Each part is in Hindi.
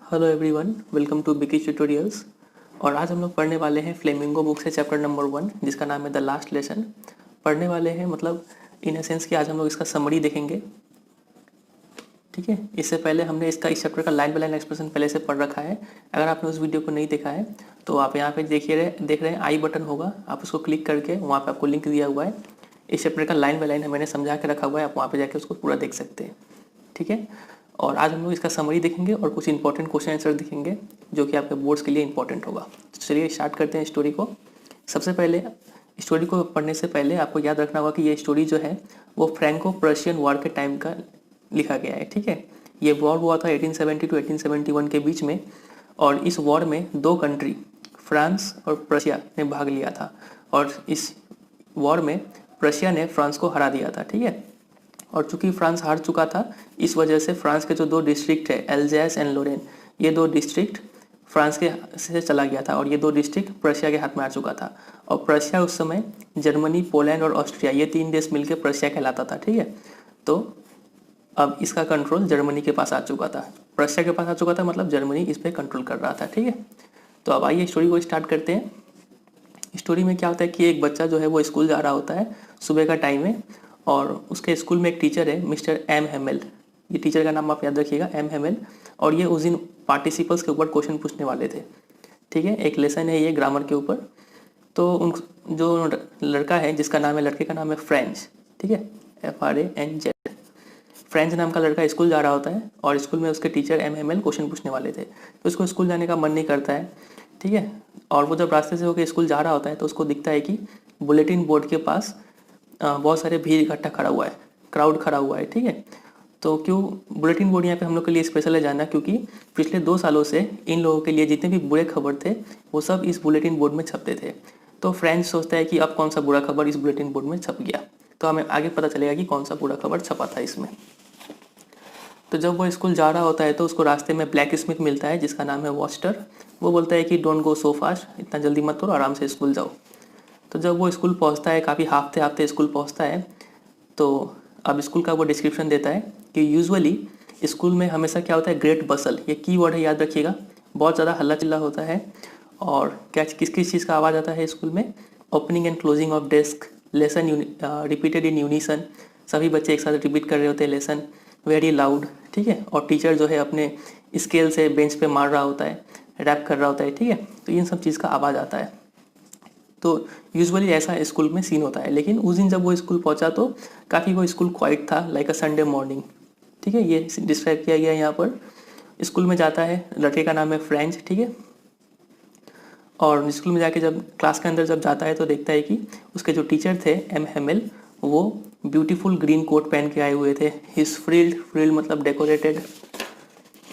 हेलो एवरीवन, वेलकम टू बिकी ट्यूटोरियल्स। और आज हम लोग पढ़ने वाले हैं फ्लेमिंगो बुक से चैप्टर नंबर 1, जिसका नाम है द लास्ट लेसन। पढ़ने वाले हैं मतलब इन सेंस कि आज हम लोग इसका समरी देखेंगे। ठीक है, इससे पहले हमने इस चैप्टर का लाइन बाय लाइन एक्सप्रेशन पहले से पढ़ रखा है। अगर आपने उस वीडियो को नहीं देखा है तो आप यहाँ पे देख रहे हैं आई बटन होगा, आप उसको क्लिक करके वहाँ पे आपको लिंक दिया हुआ है। इस चैप्टर का लाइन बाय लाइन मैंने समझा के रखा हुआ है, आप वहाँ पे जाके उसको पूरा देख सकते हैं। ठीक है, और आज हम लोग इसका समरी देखेंगे और कुछ इंपॉर्टेंट क्वेश्चन आंसर देखेंगे जो कि आपके बोर्ड्स के लिए इंपॉर्टेंट होगा। तो चलिए स्टार्ट करते हैं स्टोरी को। सबसे पहले स्टोरी को पढ़ने से पहले आपको याद रखना होगा कि ये स्टोरी जो है वो फ्रैंको प्रुशियन वॉर के टाइम का लिखा गया है। ठीक है, ये वॉर हुआ था 1870 टू 1871 के बीच में, और इस वॉर में दो कंट्री फ्रांस और प्रशिया ने भाग लिया था, और इस वॉर में प्रशिया ने फ्रांस को हरा दिया था। ठीक है, और चूंकि फ्रांस हार चुका था, इस वजह से फ्रांस के जो दो डिस्ट्रिक्ट है एल्जैस एंड लोरेन, ये दो डिस्ट्रिक्ट फ्रांस के से चला गया था, और ये दो डिस्ट्रिक्ट प्रशिया के हाथ में आ चुका था। और प्रशिया उस समय जर्मनी, पोलैंड और ऑस्ट्रिया, ये तीन देश मिलकर प्रशिया कहलाता था। ठीक है, तो अब इसका कंट्रोल जर्मनी के पास आ चुका था, प्रशिया के पास आ चुका था, मतलब जर्मनी इस पर कंट्रोल कर रहा था। ठीक है, तो अब आइए स्टोरी को स्टार्ट करते हैं। स्टोरी में क्या होता है कि एक बच्चा जो है वो स्कूल जा रहा होता है, सुबह का टाइम है, और उसके स्कूल में एक टीचर है मिस्टर एम हेमेल। ये टीचर का नाम आप याद रखिएगा, एम हेमेल। और ये उस दिन पार्टिसिपल्स के ऊपर क्वेश्चन पूछने वाले थे। ठीक है, एक लेसन है ये ग्रामर के ऊपर। तो उन जो लड़का है जिसका नाम है, लड़के का नाम है फ्रेंच। ठीक है, FRANZ। फ्रेंच नाम का लड़का स्कूल जा रहा होता है, और स्कूल में उसके टीचर एम हेमेल क्वेश्चन पूछने वाले थे। तो उसको स्कूल जाने का मन नहीं करता है। ठीक है, और वो जब रास्ते से होकर स्कूल जा रहा होता है तो उसको दिखता है कि बुलेटिन बोर्ड के पास बहुत सारे भीड़ इकट्ठा खड़ा हुआ है, क्राउड खड़ा हुआ है। ठीक है, तो क्यों बुलेटिन बोर्ड यहाँ पे हम लोग के लिए स्पेशल है जानना, क्योंकि पिछले 2 सालों से इन लोगों के लिए जितने भी बुरे खबर थे वो सब इस बुलेटिन बोर्ड में छपते थे। तो फ्रेंच सोचता है कि अब कौन सा बुरा खबर इस बुलेटिन बोर्ड में छप गया, तो हमें आगे पता चलेगा कि कौन सा बुरा खबर छपा था इसमें। तो जब वो स्कूल जा रहा होता है तो उसको रास्ते में ब्लैक स्मिथ मिलता है जिसका नाम है वॉस्टर। वो बोलता है कि डोंट गो सो फास्ट, इतना जल्दी मत करो, आराम से स्कूल जाओ। तो जब वो स्कूल पहुंचता है, काफ़ी हाफते हाफते स्कूल पहुंचता है, तो अब स्कूल का वो डिस्क्रिप्शन देता है कि यूजुअली स्कूल में हमेशा क्या होता है, ग्रेट बसल, ये की वर्ड है, याद रखिएगा। बहुत ज़्यादा हल्ला चिल्ला होता है, और क्या किस किस चीज़ का आवाज़ आता है स्कूल में, opening and closing of desk, lesson repeated in unison, सभी बच्चे एक साथ रिपीट कर रहे होते हैं लेसन, वेरी लाउड। ठीक है, और टीचर जो है अपने स्केल से बेंच पे मार रहा होता है, रैप कर रहा होता है। ठीक है, तो इन सब चीज़ का आवाज़ आता है। तो यूजुअली ऐसा स्कूल में सीन होता है, लेकिन उस दिन जब वो स्कूल पहुंचा तो काफ़ी वो स्कूल क्वाइट था, लाइक अ संडे मॉर्निंग। ठीक है, ये डिस्क्राइब किया गया है यहाँ पर। स्कूल में जाता है, लड़के का नाम है फ्रेंच। ठीक है, और स्कूल में जाके जब क्लास के अंदर जब जाता है तो देखता है कि उसके जो टीचर थे एम हेमेल, वो ब्यूटीफुल ग्रीन कोट पहन के आए हुए थे। हिज फ्रिल्ड मतलब डेकोरेटेड,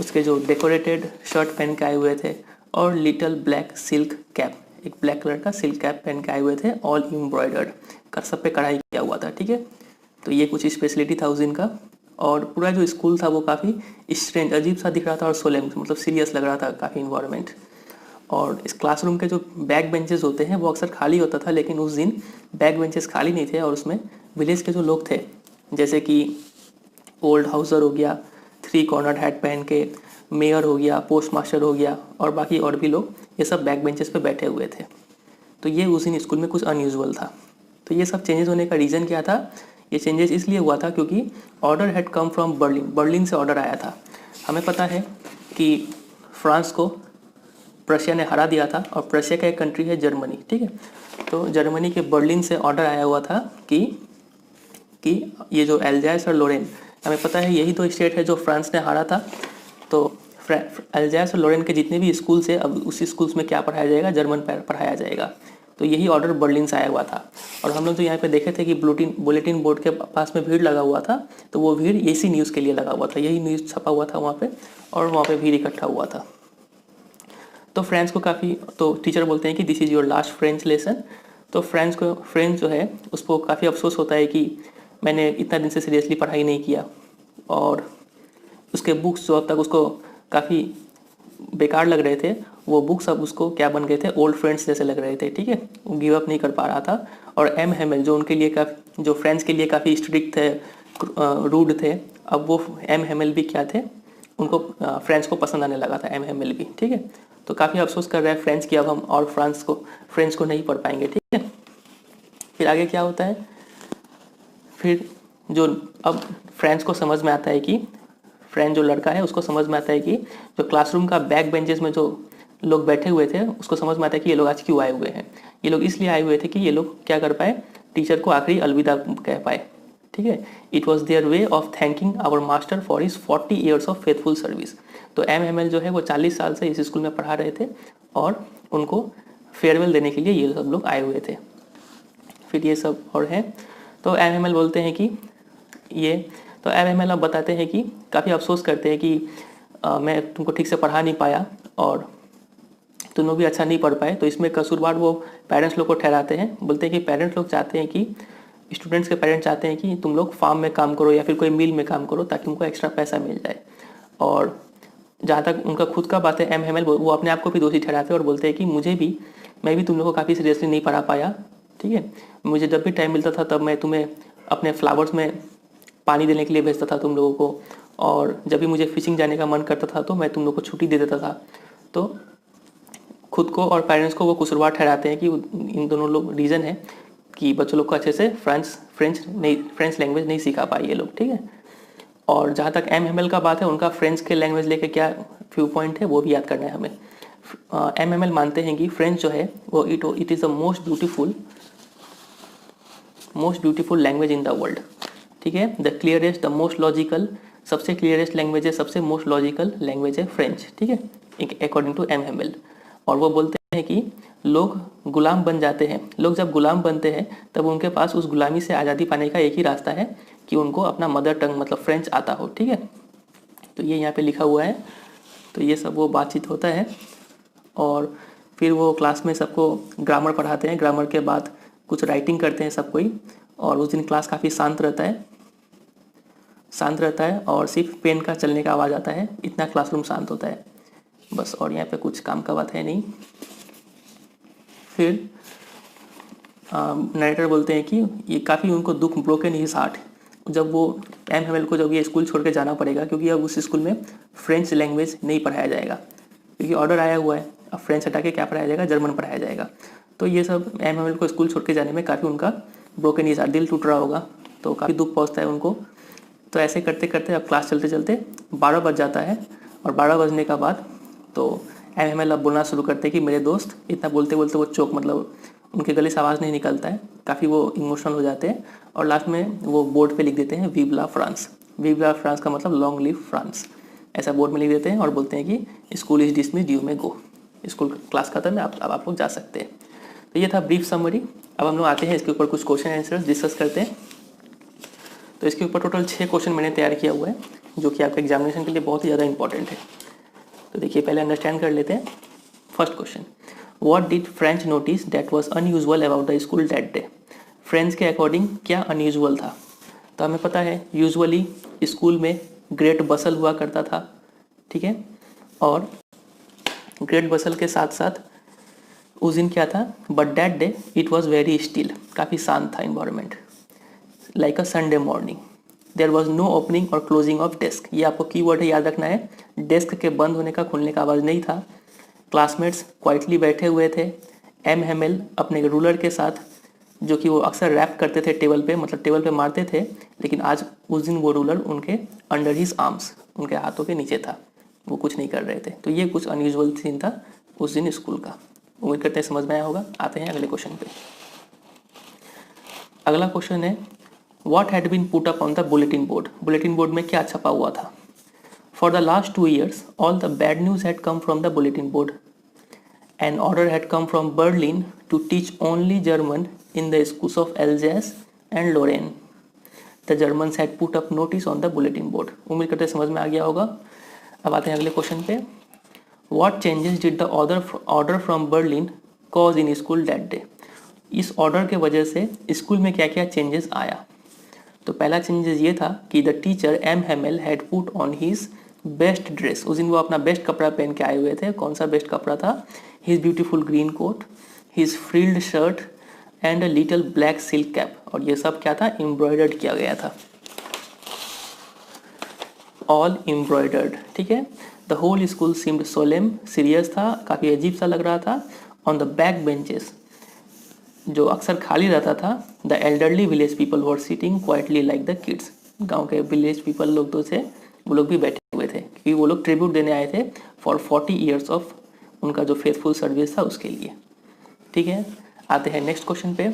उसके जो डेकोरेटेड शर्ट पहन के आए हुए थे, और लिटिल ब्लैक सिल्क कैप, एक ब्लैक कलर का सिल्क कैप पहन के आए हुए थे, ऑल एम्ब्रॉयडर्ड, कर सब पे कढ़ाई किया हुआ था। ठीक है, तो ये कुछ स्पेशलिटी था उस दिन का। और पूरा जो स्कूल था वो काफ़ी स्ट्रेंज, अजीब सा दिख रहा था, और सोलेम मतलब सीरियस लग रहा था काफ़ी इन्वायरमेंट। और इस क्लासरूम के जो बैक बेंचेस होते हैं वो अक्सर खाली होता था, लेकिन उस दिन बैक बेंचेस खाली नहीं थे, और उसमें विलेज के जो लोग थे, जैसे कि ओल्ड हाउसर हो गया 3 कॉर्नर हैट पहन के, मेयर हो गया, पोस्ट मास्टर हो गया, और बाकी और भी लोग, ये सब बैक बेंचेस पे बैठे हुए थे। तो ये उस दिन स्कूल में कुछ अनयूजुअल था। तो ये सब चेंजेस होने का रीज़न क्या था, ये चेंजेस इसलिए हुआ था क्योंकि order had come from Berlin, Berlin से ऑर्डर आया था। हमें पता है कि फ्रांस को प्रशिया ने हरा दिया था, और प्रशिया का एक कंट्री है जर्मनी। ठीक है, तो जर्मनी के बर्लिन से ऑर्डर आया हुआ था कि ये जो एल्जाइस और लोरेन, हमें पता है यही तो स्टेट है जो फ्रांस ने हारा था। तो एल्जाइस और लोरेन के जितने भी स्कूल्स है, अब उसी स्कूल्स में क्या पढ़ाया जाएगा, जर्मन पढ़ाया जाएगा। तो यही ऑर्डर बर्लिन से आया हुआ था। और हम लोग जो यहाँ पे देखे थे कि बुलेटिन बोर्ड के पास में भीड़ लगा हुआ था, तो वो भीड़ इसी न्यूज़ के लिए लगा हुआ था, यही न्यूज़ छपा हुआ था वहाँ पे, और वहाँ पे भीड़ इकट्ठा हुआ था। तो फ्रेंच को काफ़ी, तो टीचर बोलते हैं कि this is your last French lesson. तो फ्रेंच जो है उसको काफ़ी अफसोस होता है कि मैंने इतना दिन से सीरियसली पढ़ाई नहीं किया, और उसके बुक्स जो अब तक उसको काफ़ी बेकार लग रहे थे, वो बुक्स अब उसको क्या बन गए थे, ओल्ड फ्रेंड्स जैसे लग रहे थे। ठीक है, वो गिव अप नहीं कर पा रहा था। और एम हेमेल जो उनके लिए काफ़ी, जो फ्रेंड्स के लिए काफ़ी स्ट्रिक्ट थे, रूड थे, अब वो एम हेमेल भी क्या थे, उनको फ्रेंच को पसंद आने लगा था एमएमएल भी, ठीक है। तो काफ़ी अफसोस कर रहा है फ्रेंच की, अब हम और फ्रेंच को नहीं पढ़ पाएंगे, ठीक है। फिर आगे क्या होता है, फिर जो अब फ्रेंच को समझ में आता है कि फ्रेंच जो लड़का है उसको समझ में आता है कि जो क्लासरूम का बैक बेंचेस में जो लोग बैठे हुए थे उसको समझ में आता है कि ये लोग आज क्यों आए हुए हैं। ये लोग इसलिए आए हुए थे कि ये लोग क्या कर पाए, टीचर को आखिरी अलविदा कह पाए, ठीक है। It was their way of thanking our master for his 40 years of faithful service. तो एमएमएल जो है वो 40 साल से इस स्कूल में पढ़ा रहे थे और उनको फेयरवेल देने के लिए ये सब लोग आए हुए थे। फिर ये सब और है, तो एमएमएल बोलते हैं कि ये, तो एमएमएल अब बताते हैं कि काफ़ी अफसोस करते हैं कि मैं तुमको ठीक से पढ़ा नहीं पाया और तुम लोग भी अच्छा नहीं पढ़ पाए। तो इसमें कसूरवार वो पेरेंट्स लोग को ठहराते हैं, बोलते हैं कि पेरेंट्स लोग चाहते हैं कि स्टूडेंट्स के पेरेंट्स चाहते हैं कि तुम लोग फार्म में काम करो या फिर कोई मिल में काम करो ताकि तुमको एक्स्ट्रा पैसा मिल जाए। और जहाँ तक उनका खुद का बात है एमएमएल, वो अपने आप को भी दोषी ठहराते हैं और बोलते हैं कि मैं भी तुम लोग को काफ़ी सीरियसली नहीं पढ़ा पाया, ठीक है। मुझे जब भी टाइम मिलता था तब मैं तुम्हें अपने फ्लावर्स में पानी देने के लिए भेजता था तुम लोगों को, और जब भी मुझे फिशिंग जाने का मन करता था तो मैं तुम लोग को छुट्टी दे देता था। तो खुद को और पेरेंट्स को वो कसूरवार ठहराते हैं कि इन दोनों लोग रीज़न है कि बच्चों लोग को अच्छे से फ्रेंच लैंग्वेज नहीं सिखा पाए ये लोग, ठीक है। और जहाँ तक एमएमएल का बात है, उनका फ्रेंच के लैंग्वेज लेके क्या व्यू पॉइंट है वो भी याद करना है हमें। एमएमएल मानते हैं कि फ्रेंच जो है वो it is the most beautiful language in the world, ठीक है। The clearest, the most logical, सबसे क्लियरेस्ट लैंग्वेज है, सबसे मोस्ट लॉजिकल लैंग्वेज है फ्रेंच, ठीक है, अकॉर्डिंग टू एमएमएल। और वो बोलते हैं कि लोग गुलाम बन जाते हैं, लोग जब गुलाम बनते हैं तब उनके पास उस गुलामी से आज़ादी पाने का एक ही रास्ता है कि उनको अपना मदर टंग मतलब फ्रेंच आता हो, ठीक है। तो ये यहाँ पे लिखा हुआ है। तो ये सब वो बातचीत होता है और फिर वो क्लास में सबको ग्रामर पढ़ाते हैं। ग्रामर के बाद कुछ राइटिंग करते हैं सब कोई, और उस दिन क्लास काफ़ी शांत रहता है और सिर्फ पेन का चलने का आवाज़ आता है, इतना क्लासरूम शांत होता है बस। और यहाँ पे कुछ काम का बात है नहीं। फिर नरेटर बोलते हैं कि ये काफ़ी उनको दुख, ब्रोकन हिज हार्ट, जब वो एमएमएल को जब ये स्कूल छोड़ के जाना पड़ेगा, क्योंकि अब उस स्कूल में फ्रेंच लैंग्वेज नहीं पढ़ाया जाएगा, क्योंकि ऑर्डर आया हुआ है। अब फ्रेंच हटा के क्या पढ़ाया जाएगा, जर्मन पढ़ाया जाएगा। तो ये सब एमएमएल को स्कूल छोड़ के जाने में काफ़ी उनका ब्रोकन हिज हार्ट, दिल टूट रहा होगा, तो काफ़ी दुख पहुँचता है उनको। तो ऐसे करते करते अब क्लास चलते चलते 12 बज जाता है, और 12 बजने का बाद तो एमएमएल अब बोलना शुरू करते हैं कि मेरे दोस्त, इतना बोलते बोलते वो चौक मतलब उनके गले से आवाज़ नहीं निकलता है, काफ़ी वो इमोशनल हो जाते हैं, और लास्ट में वो बोर्ड पे लिख देते हैं विव ला फ्रांस। विव ला फ्रांस का मतलब लॉन्ग लिव फ्रांस, ऐसा बोर्ड में लिख देते हैं और बोलते हैं कि school is dismissed, you may go, school class खत्म है, अब आप लोग जा सकते हैं। तो ये था ब्रीफ समरी। अब हम लोग आते हैं इसके ऊपर कुछ क्वेश्चन आंसर्स डिस्कस करते हैं। तो इसके ऊपर टोटल 6 क्वेश्चन मैंने तैयार किया हुआ है, जो कि आपके एग्जामिनेशन के लिए बहुत ही ज़्यादा इंपॉर्टेंट है। तो देखिए, पहले अंडरस्टैंड कर लेते हैं। First question, what did French notice that was unusual about the school that day. French के अकॉर्डिंग क्या अनयूजुअल था। तो हमें पता है यूजुअली स्कूल में ग्रेट बसल हुआ करता था, ठीक है, और ग्रेट बसल के साथ साथ उस दिन क्या था, but that day it was very still, काफ़ी शांत था environment, like a Sunday morning. There was no opening और क्लोजिंग ऑफ डेस्क, ये आपको कीवर्ड है, याद रखना है। डेस्क के बंद होने का खुलने का आवाज़ नहीं था। क्लासमेट्स क्वाइटली बैठे हुए थे। एमएमएल अपने रूलर के साथ, जो कि वो अक्सर रैप करते थे टेबल पे, मतलब टेबल पे मारते थे, लेकिन आज उस दिन वो रूलर उनके अंडर हिज आर्म्स, उनके हाथों के नीचे था, वो कुछ नहीं कर रहे थे। तो ये कुछ अनयूजुअल सीन था उस दिन स्कूल का। उम्मीद करते हैं समझ में आया होगा। आते हैं अगले क्वेश्चन पे। अगला क्वेश्चन है, what had been put up on the bulletin board. Bulletin board में क्या छपा हुआ था। For the last 2 years all the bad news had come from the bulletin board. An order had come from Berlin to teach only German in the schools of Alsace and Lorraine. The Germans had put up notice on the bulletin board. उम्मीद करते समझ में आ गया होगा। अब आते हैं अगले क्वेश्चन पे। What changes did the order from Berlin cause in school that day? इस ऑर्डर के वजह से स्कूल में क्या क्या चेंजेस आया। तो पहला चेंजेस ये था कि the teacher M Hamel had put on his best dress. उस दिन वो अपना बेस्ट कपड़ा पहन के आए हुए थे। कौन सा बेस्ट कपड़ा था। His beautiful green coat, his frilled shirt and a little black silk cap. और ये सब क्या था, एम्ब्रॉयडर्ड किया गया था। ऑल एम्ब्रॉयडर्ड, ठीक है। The whole school seemed solemn, serious था, काफ़ी अजीब सा लग रहा था। ऑन द बैक बेंचेस, जो अक्सर खाली रहता था, the elderly village people were sitting quietly like the kids, गांव के विलेज पीपल लोग तो थे, वो लोग भी बैठे हुए थे क्योंकि वो लोग ट्रिब्यूट देने आए थे फॉर 40 ईयर्स ऑफ उनका जो फेथफुल सर्विस था उसके लिए, ठीक है। आते हैं नेक्स्ट क्वेश्चन पे।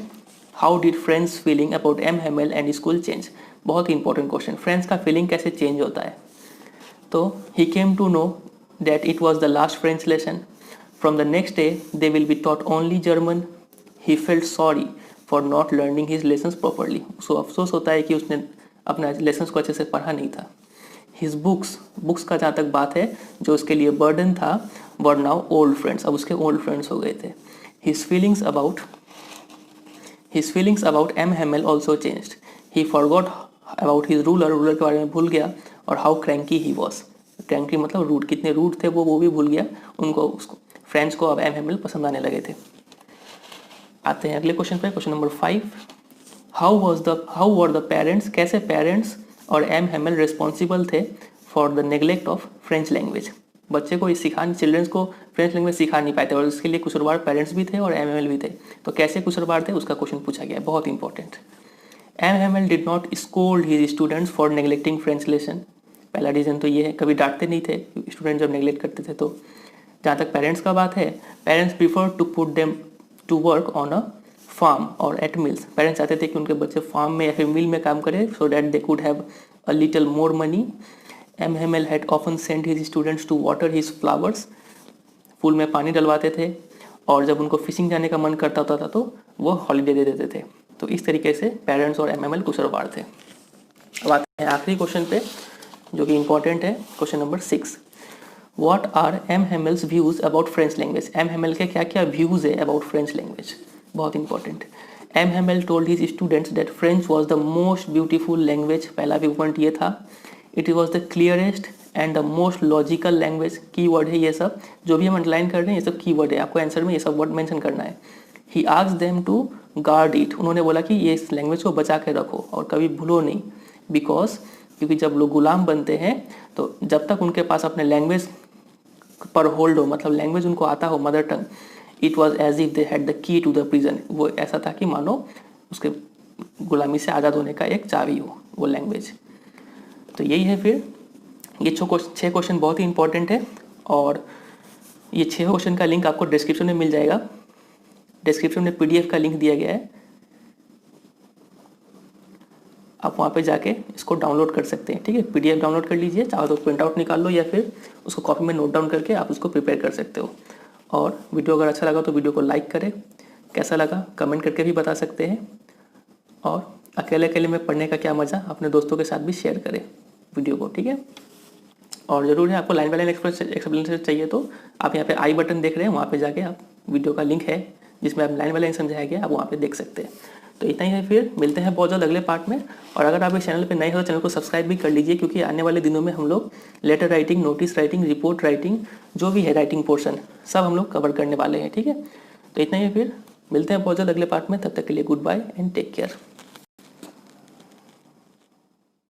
How did friends feeling about M Hamel and school change, बहुत ही इंपॉर्टेंट क्वेश्चन, फ्रेंड्स का फीलिंग कैसे चेंज होता है। तो he came to know that it was the last French lesson, from the next day they will be taught only German. He felt sorry for not learning his lessons properly, उसको अफसोस होता है कि उसने अपना लेसन्स को अच्छे से पढ़ा नहीं था। हिज बुक्स का जहाँ तक बात है, जो उसके लिए बर्डन था, वर नाउ ओल्ड फ्रेंड्स, अब उसके ओल्ड फ्रेंड्स हो गए थे। His feelings about M Hamel also changed, he forgot about his ruler के बारे में भूल गया, और how cranky he was, cranky मतलब रूड, कितने रूड थे वो भी भूल गया। उसको फ्रेंड्स को अब एम हेमल पसंद आने लगे थे। आते हैं अगले क्वेश्चन पे, question number 5। How were the parents, कैसे पेरेंट्स और एम हेमल रिस्पॉन्सिबल थे for the neglect of French language, बच्चे को चिल्ड्रंस को फ्रेंच लैंग्वेज सिखा नहीं पाए थे, और इसके लिए कुशलवार पेरेंट्स भी थे और एम हेमल भी थे। तो कैसे कुशलवार थे उसका क्वेश्चन पूछा गया है, बहुत important. M Hamel did not scold his students for neglecting French lesson, पहला रीज़न तो ये है, कभी डांटते नहीं थे स्टूडेंट जब नेग्लेक्ट करते थे। तो जहाँ तक पेरेंट्स का बात है, parents prefer to put them to work on a farm और एट मिल्स, पेरेंट्स चाहते थे कि उनके बच्चे फार्म में या फिर मिल में काम करें, so that they could have a little more money. M Hamel had often sent his students to water his flowers, फूल में पानी डलवाते थे, और जब उनको फिशिंग जाने का मन करता होता था तो वो हॉलीडे दे देते थे। तो इस तरीके से पेरेंट्स और एम हेमल कुशलवार थे। अब आते हैं आखिरी क्वेश्चन पे जो कि इंपॉर्टेंट है, question number 6। What are M Hamel's views about French language, M Hamel के क्या क्या व्यूज़ है अबाउट फ्रेंच लैंग्वेज, बहुत important. M Hamel told his students that French was the most beautiful language, पहला व्यू पॉइंट ये था। It was the clearest and the most logical language, key word है ये सब, जो भी हम अंडरलाइन कर रहे हैं ये सब की वर्ड है, आपको आंसर में ये सब वर्ड मेंशन करना है। He asked them to guard it, उन्होंने बोला कि ये इस लैंग्वेज को बचा के रखो और कभी भूलो नहीं, बिकॉज क्योंकि जब लोग गुलाम बनते हैं तो जब तक उनके पास अपने लैंग्वेज पर होल्ड हो, मतलब लैंग्वेज उनको आता हो, mother tongue, it was as if they had the key to the prison, वो ऐसा था कि मानो उसके गुलामी से आज़ाद होने का एक चाबी हो वो लैंग्वेज। तो यही है फिर, ये 6 क्वेश्चन बहुत ही इंपॉर्टेंट है, और ये 6 क्वेश्चन का लिंक आपको डिस्क्रिप्शन में मिल जाएगा। डिस्क्रिप्शन में PDF का लिंक दिया गया है, आप वहाँ पे जाके इसको डाउनलोड कर सकते हैं, ठीक है। PDF डाउनलोड कर लीजिए, चाहो तो प्रिंट आउट निकाल लो या फिर उसको कॉपी में नोट डाउन करके आप उसको प्रिपेयर कर सकते हो। और वीडियो अगर अच्छा लगा तो वीडियो को लाइक करें, कैसा लगा कमेंट करके भी बता सकते हैं, और अकेले अकेले में पढ़ने का क्या मज़ा, अपने दोस्तों के साथ भी शेयर करें वीडियो को, ठीक है। और ज़रूर है, आपको लाइन बाय लाइन एक्सप्लेनेशन चाहिए तो आप यहाँ पे आई बटन देख रहे हैं, वहाँ पे जाके आप वीडियो का लिंक है जिसमें आप लाइन बाय लाइन समझाया गया, आप वहाँ पे देख सकते हैं। तो इतना ही है, फिर मिलते हैं बहुत जल्द अगले पार्ट में। और अगर आप इस चैनल पे नए हो तो चैनल को सब्सक्राइब भी कर लीजिए, क्योंकि आने वाले दिनों में हम लोग letter writing, notice writing, report writing, जो भी है राइटिंग पोर्शन, सब हम लोग कवर करने वाले हैं, ठीक है। तो इतना ही, फिर मिलते हैं बहुत जल्द अगले पार्ट में, तब तक के लिए goodbye and take care.